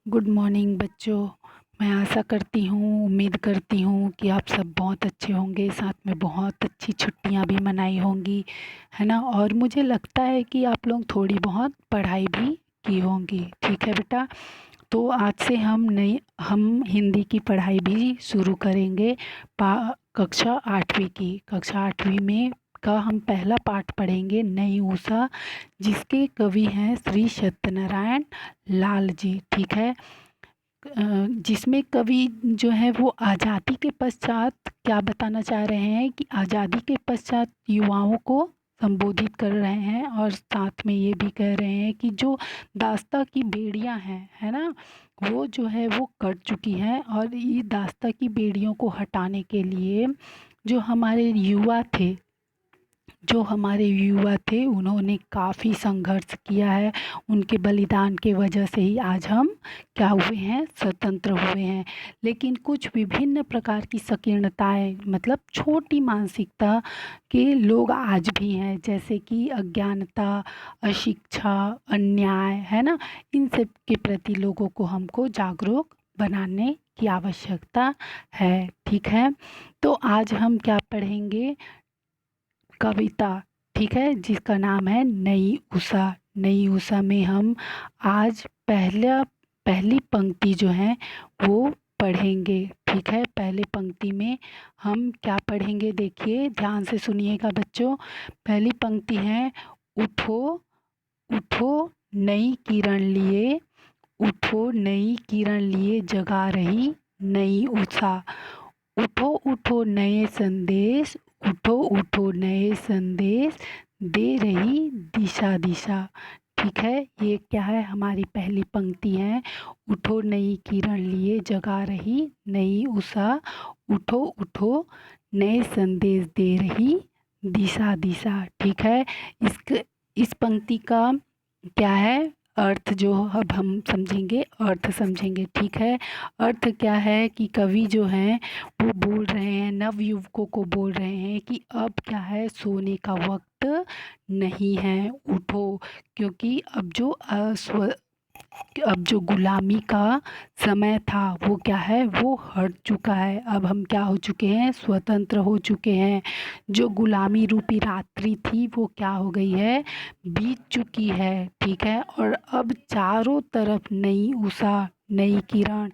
Good morning बच्चों। मैं आशा करती हूँ, उम्मीद करती हूँ कि आप सब बहुत अच्छे होंगे, साथ में बहुत अच्छी छुट्टियाँ भी मनाई होंगी, है ना। और मुझे लगता है कि आप लोग थोड़ी बहुत पढ़ाई भी की होंगी। ठीक है बेटा, तो आज से हम हिंदी की पढ़ाई भी शुरू करेंगे। कक्षा आठवीं की, कक्षा आठवीं में का हम पहला पाठ पढ़ेंगे, नई उषा, जिसके कवि हैं श्री सत्यनारायण लाल जी। ठीक है, जिसमें कवि जो है वो आज़ादी के पश्चात क्या बताना चाह रहे हैं कि आज़ादी के पश्चात युवाओं को संबोधित कर रहे हैं, और साथ में ये भी कह रहे हैं कि जो दास्ता की बेड़ियां हैं, है ना, वो जो है वो कट चुकी हैं। और ये दास्ता की बेड़ियों को हटाने के लिए जो हमारे युवा थे जो हमारे युवा थे उन्होंने काफ़ी संघर्ष किया है। उनके बलिदान के वजह से ही आज हम क्या हुए हैं, स्वतंत्र हुए हैं। लेकिन कुछ विभिन्न प्रकार की संकीर्णताएं, मतलब छोटी मानसिकता के लोग आज भी हैं, जैसे कि अज्ञानता, अशिक्षा, अन्याय, है ना। इन सब के प्रति लोगों को हमको जागरूक बनाने की आवश्यकता है। ठीक है, तो आज हम क्या पढ़ेंगे, कविता। ठीक है, जिसका नाम है नई उषा। नई उषा में हम आज पहली पंक्ति जो है वो पढ़ेंगे। ठीक है, पहली पंक्ति में हम क्या पढ़ेंगे, देखिए ध्यान से सुनिएगा बच्चों। पहली पंक्ति है, उठो उठो नई किरण लिए, उठो नई किरण लिए जगा रही नई उषा। उठो उठो नए संदेश, उठो उठो नए संदेश, दे रही दिशा दिशा। ठीक है, ये क्या है, हमारी पहली पंक्ति है। उठो नई किरण लिए जगा रही नई उषा, उठो उठो नए संदेश दे रही दिशा दिशा। ठीक है, इस पंक्ति का क्या है अर्थ, जो अब हम समझेंगे, अर्थ समझेंगे। ठीक है, अर्थ क्या है कि कवि जो हैं वो बोल रहे हैं, नव युवकों को बोल रहे हैं कि अब क्या है, सोने का वक्त नहीं है, उठो। क्योंकि अब जो गुलामी का समय था वो क्या है, वो हट चुका है। अब हम क्या हो चुके हैं, स्वतंत्र हो चुके हैं। जो गुलामी रूपी रात्रि थी वो क्या हो गई है, बीत चुकी है। ठीक है, और अब चारों तरफ नई उषा, नई किरण,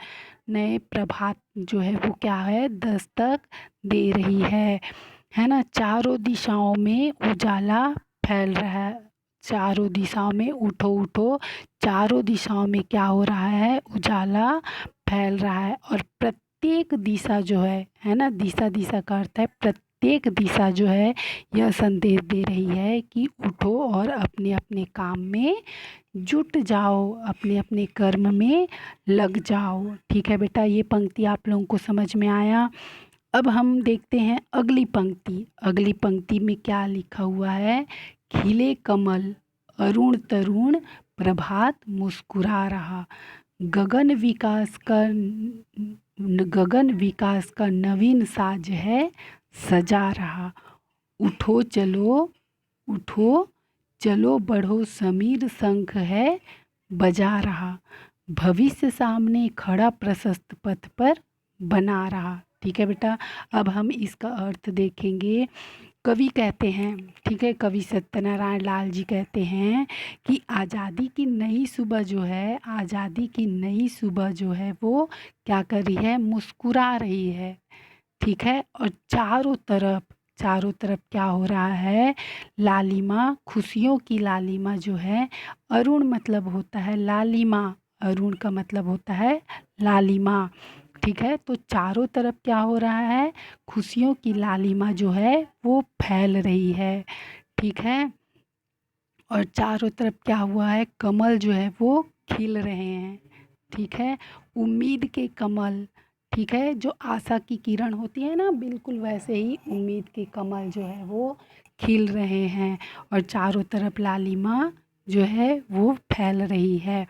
नए प्रभात जो है वो क्या है, दस्तक दे रही है ना। चारों दिशाओं में उजाला फैल रहा है। चारों दिशाओं में उठो उठो, चारों दिशाओं में क्या हो रहा है, उजाला फैल रहा है। और प्रत्येक दिशा जो है ना, दिशा दिशा का अर्थ है प्रत्येक दिशा जो है, यह संदेश दे रही है कि उठो और अपने अपने काम में जुट जाओ, अपने अपने कर्म में लग जाओ। ठीक है बेटा, ये पंक्ति आप लोगों को समझ में आया। अब हम देखते हैं अगली पंक्ति। अगली पंक्ति में क्या लिखा हुआ है, खिले कमल, अरुण तरुण, प्रभात मुस्कुरा रहा, गगन विकास का गगन विकास का नवीन साज है सजा रहा। उठो चलो, उठो चलो बढ़ो, समीर शंख है बजा रहा, भविष्य सामने खड़ा प्रशस्त पथ पर बना रहा। ठीक है बेटा, अब हम इसका अर्थ देखेंगे। कवि कहते हैं, ठीक है, कवि सत्यनारायण लाल जी कहते हैं कि आज़ादी की नई सुबह जो है, आज़ादी की नई सुबह जो है वो क्या कर रही है, मुस्कुरा रही है। ठीक है, और चारों तरफ क्या हो रहा है, लालिमा, खुशियों की लालिमा जो है। अरुण मतलब होता है लालिमा, अरुण का मतलब होता है लालिमा। ठीक है, तो चारों तरफ क्या हो रहा है, खुशियों की लालिमा जो है वो फैल रही है। ठीक है, और चारों तरफ क्या हुआ है, कमल जो है वो खिल रहे हैं। ठीक है, उम्मीद के कमल। ठीक है, जो आशा की किरण होती है ना, बिल्कुल वैसे ही उम्मीद के कमल जो है वो खिल रहे हैं, और चारों तरफ लालिमा जो है वो फैल रही है।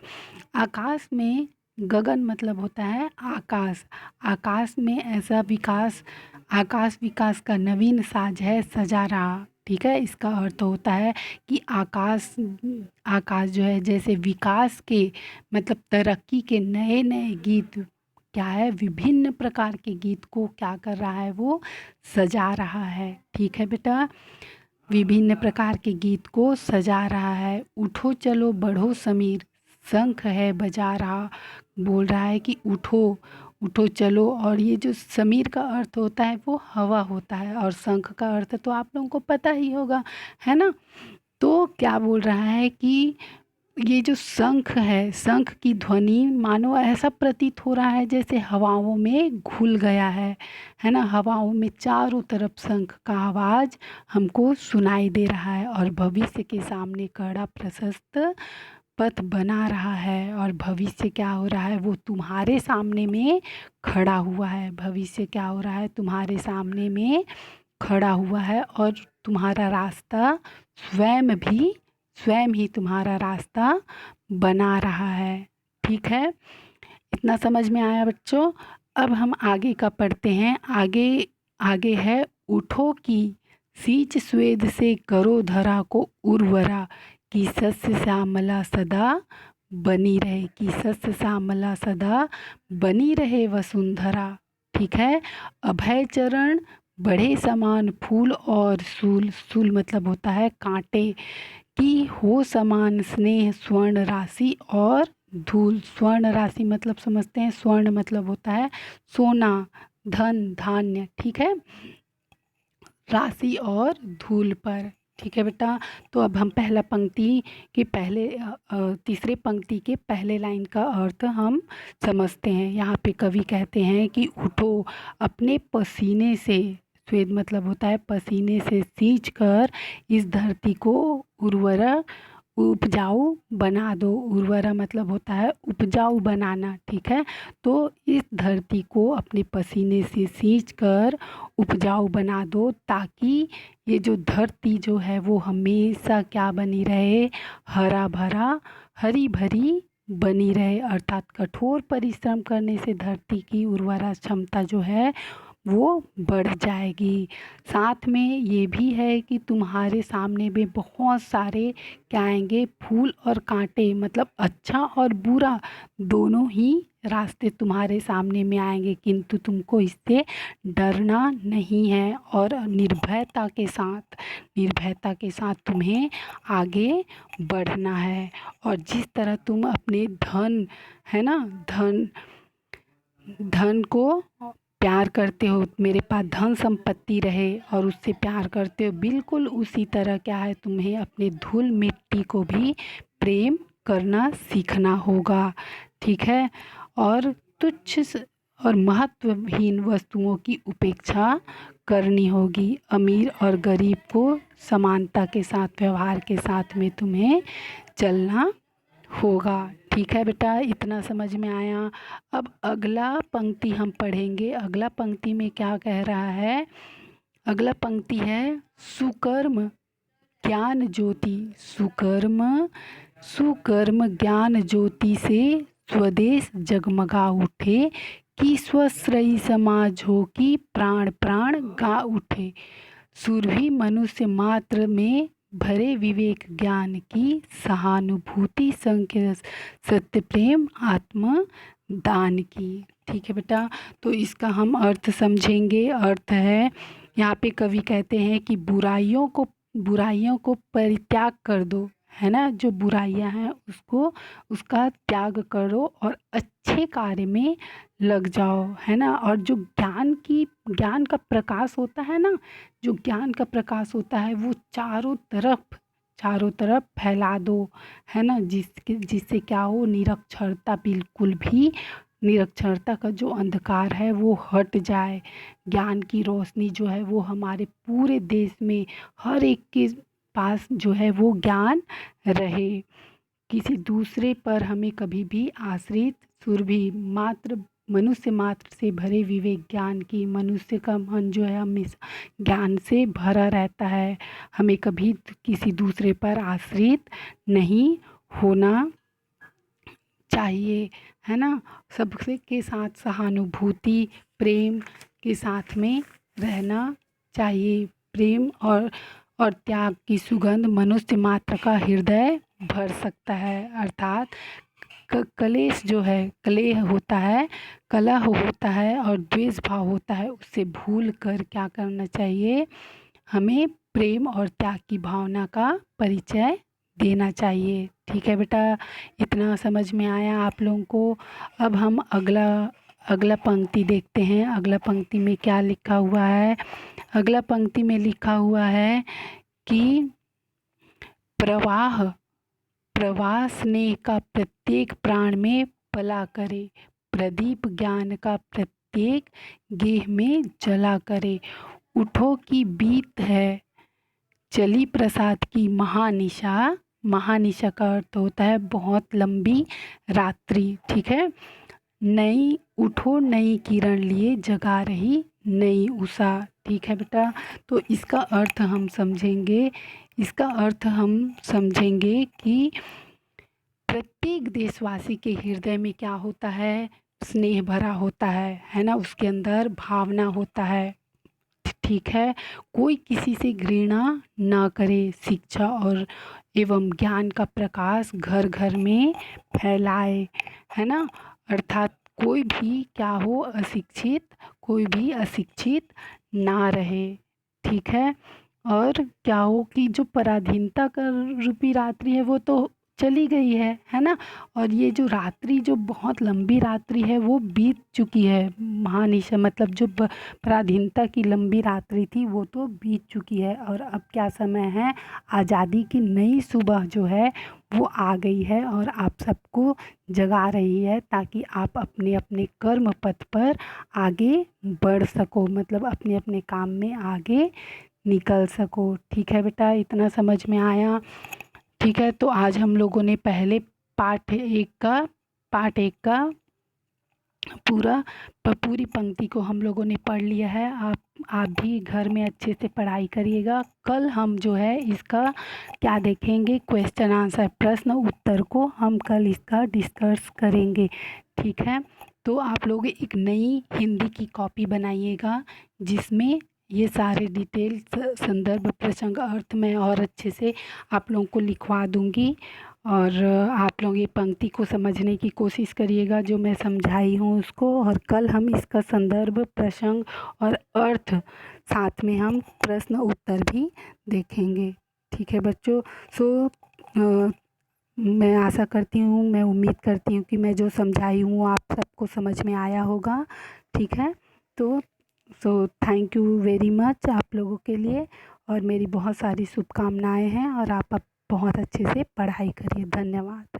आकाश में, गगन मतलब होता है आकाश, आकाश में ऐसा विकास, आकाश विकास का नवीन साज है सजा रहा। ठीक है। इसका अर्थ होता है कि आकाश, आकाश जो है जैसे विकास के मतलब तरक्की के नए नए गीत क्या है, विभिन्न प्रकार के गीत को क्या कर रहा है, वो सजा रहा है। ठीक है बेटा, विभिन्न प्रकार के गीत को सजा रहा है। उठो चलो बढ़ो समीर, शंख है बजा रहा, बोल रहा है कि उठो उठो चलो। और ये जो समीर का अर्थ होता है वो हवा होता है, और शंख का अर्थ तो आप लोगों को पता ही होगा, है ना। तो क्या बोल रहा है कि ये जो शंख है, शंख की ध्वनि मानो ऐसा प्रतीत हो रहा है जैसे हवाओं में घुल गया है ना। हवाओं में चारों तरफ शंख का आवाज़ हमको सुनाई दे रहा है, और भविष्य के सामने कड़ा प्रशस्त पथ बना रहा है। और भविष्य क्या हो रहा है, वो तुम्हारे सामने में खड़ा हुआ है। भविष्य क्या हो रहा है, तुम्हारे सामने में खड़ा हुआ है, और तुम्हारा रास्ता स्वयं ही तुम्हारा रास्ता बना रहा है। ठीक है, इतना समझ में आया बच्चों। अब हम आगे का पढ़ते हैं। आगे आगे है, उठो की सींच स्वेद से करो धरा को उर्वरा, की सस्य श्यामला सदा बनी रहे, की सस्य श्यामला सदा बनी रहे वसुंधरा। ठीक है, अभय चरण बढ़े समान फूल और सूल, सूल मतलब होता है कांटे, की हो समान स्नेह स्वर्ण राशि और धूल। स्वर्ण राशि मतलब समझते हैं, स्वर्ण मतलब होता है सोना, धन, धान्य। ठीक है, राशि और धूल पर। ठीक है बेटा, तो अब हम पहला पंक्ति के पहले तीसरे पंक्ति के पहले लाइन का अर्थ हम समझते हैं। यहाँ पे कवि कहते हैं कि उठो अपने पसीने से, स्वेद मतलब होता है पसीने से सींच कर इस धरती को उर्वरा उपजाऊ बना दो। उर्वरा मतलब होता है उपजाऊ बनाना। ठीक है, तो इस धरती को अपने पसीने से सींच कर उपजाऊ बना दो, ताकि ये जो धरती जो है वो हमेशा क्या बनी रहे, हरा भरा हरी भरी बनी रहे। अर्थात कठोर परिश्रम करने से धरती की उर्वरा क्षमता जो है वो बढ़ जाएगी। साथ में ये भी है कि तुम्हारे सामने भी बहुत सारे क्या आएंगे, फूल और कांटे, मतलब अच्छा और बुरा दोनों ही रास्ते तुम्हारे सामने में आएंगे, किंतु तुमको इससे डरना नहीं है, और निर्भयता के साथ तुम्हें आगे बढ़ना है। और जिस तरह तुम अपने धन, है ना, धन को प्यार करते हो, मेरे पास धन संपत्ति रहे और उससे प्यार करते हो, बिल्कुल उसी तरह क्या है, तुम्हें अपने धूल मिट्टी को भी प्रेम करना सीखना होगा। ठीक है, और और महत्वहीन वस्तुओं की उपेक्षा करनी होगी। अमीर और गरीब को समानता के साथ, व्यवहार के साथ में तुम्हें चलना होगा। ठीक है बेटा, इतना समझ में आया। अब अगला पंक्ति हम पढ़ेंगे। अगला पंक्ति में क्या कह रहा है, अगला पंक्ति है, सुकर्म ज्ञान ज्योति, सुकर्म ज्ञान ज्योति से स्वदेश जगमगा उठे, कि स्वश्रयी समाज हो कि प्राण प्राण गा उठे। सुरभि मनुष्य मात्र में भरे विवेक ज्ञान की, सहानुभूति संख्य सत्य प्रेम आत्म दान की। ठीक है बेटा, तो इसका हम अर्थ समझेंगे। अर्थ है, यहाँ पे कवि कहते हैं कि बुराइयों को परित्याग कर दो, है ना। जो बुराइयां हैं उसका त्याग करो और अच्छे कार्य में लग जाओ, है ना। और जो ज्ञान का प्रकाश होता है ना, जो ज्ञान का प्रकाश होता है वो चारों तरफ फैला दो, है ना। जिससे क्या हो, निरक्षरता का जो अंधकार है वो हट जाए। ज्ञान की रोशनी जो है वो हमारे पूरे देश में हर एक के पास जो है वो ज्ञान रहे। किसी दूसरे पर हमें कभी भी आश्रित, सुरभि मात्र मनुष्य मात्र से भरे विवेक ज्ञान की, मनुष्य का मन जो है हमेशा ज्ञान से भरा रहता है। हमें कभी किसी दूसरे पर आश्रित नहीं होना चाहिए, है ना। सबसे के साथ सहानुभूति प्रेम के साथ में रहना चाहिए। प्रेम और और त्याग की सुगंध मनुष्य मात्र का हृदय भर सकता है। अर्थात कलेश जो है, कलेह होता है, कलह होता है और द्वेष भाव होता है, उससे भूल कर क्या करना चाहिए, हमें प्रेम और त्याग की भावना का परिचय देना चाहिए। ठीक है बेटा, इतना समझ में आया आप लोगों को। अब हम अगला अगला पंक्ति देखते हैं। अगला पंक्ति में क्या लिखा हुआ है। अगला पंक्ति में लिखा हुआ है कि प्रवाह प्रवाह स्नेह का प्रत्येक प्राण में पला करे, प्रदीप ज्ञान का प्रत्येक गेह में जला करे। उठो की बीत है चली प्रसाद की महानिशा। महानिशा का अर्थ होता है बहुत लंबी रात्रि। ठीक है, नई उठो नई किरण लिए जगा रही नई उषा। ठीक है बेटा, तो इसका अर्थ हम समझेंगे। इसका अर्थ हम समझेंगे कि प्रत्येक देशवासी के हृदय में क्या होता है, स्नेह भरा होता है ना, उसके अंदर भावना होता है। ठीक है, कोई किसी से घृणा ना करे। शिक्षा और एवं ज्ञान का प्रकाश घर घर में फैलाए, है ना। अर्थात कोई भी क्या हो, अशिक्षित, कोई भी अशिक्षित ना रहे। ठीक है, और क्या हो कि जो पराधीनता का रूपी रात्रि है वो तो चली गई है ना। और ये जो रात्रि, जो बहुत लंबी रात्रि है वो बीत चुकी है। महानिशा मतलब जो पराधीनता की लंबी रात्रि थी वो तो बीत चुकी है, और अब क्या समय है, आज़ादी की नई सुबह जो है वो आ गई है और आप सबको जगा रही है, ताकि आप अपने अपने कर्म पथ पर आगे बढ़ सको, मतलब अपने अपने काम में आगे निकल सको। ठीक है बेटा, इतना समझ में आया। ठीक है, तो आज हम लोगों ने पहले पार्ट 1 का पूरी पंक्ति को हम लोगों ने पढ़ लिया है। आप भी घर में अच्छे से पढ़ाई करिएगा। कल हम जो है इसका क्या देखेंगे, क्वेश्चन आंसर, प्रश्न उत्तर को हम कल इसका डिस्कस करेंगे। ठीक है, तो आप लोग एक नई हिंदी की कॉपी बनाइएगा जिसमें ये सारे डिटेल, संदर्भ, प्रसंग, अर्थ में और अच्छे से आप लोगों को लिखवा दूंगी। और आप लोग ये पंक्ति को समझने की कोशिश करिएगा जो मैं समझाई हूँ उसको, और कल हम इसका संदर्भ, प्रसंग और अर्थ, साथ में हम प्रश्न उत्तर भी देखेंगे। ठीक है बच्चों, मैं आशा करती हूँ, मैं उम्मीद करती हूँ कि मैं जो समझाई हूँ आप सबको समझ में आया होगा। ठीक है, तो थैंक यू वेरी मच आप लोगों के लिए, और मेरी बहुत सारी शुभकामनाएं हैं, और आप अब बहुत अच्छे से पढ़ाई करिए। धन्यवाद।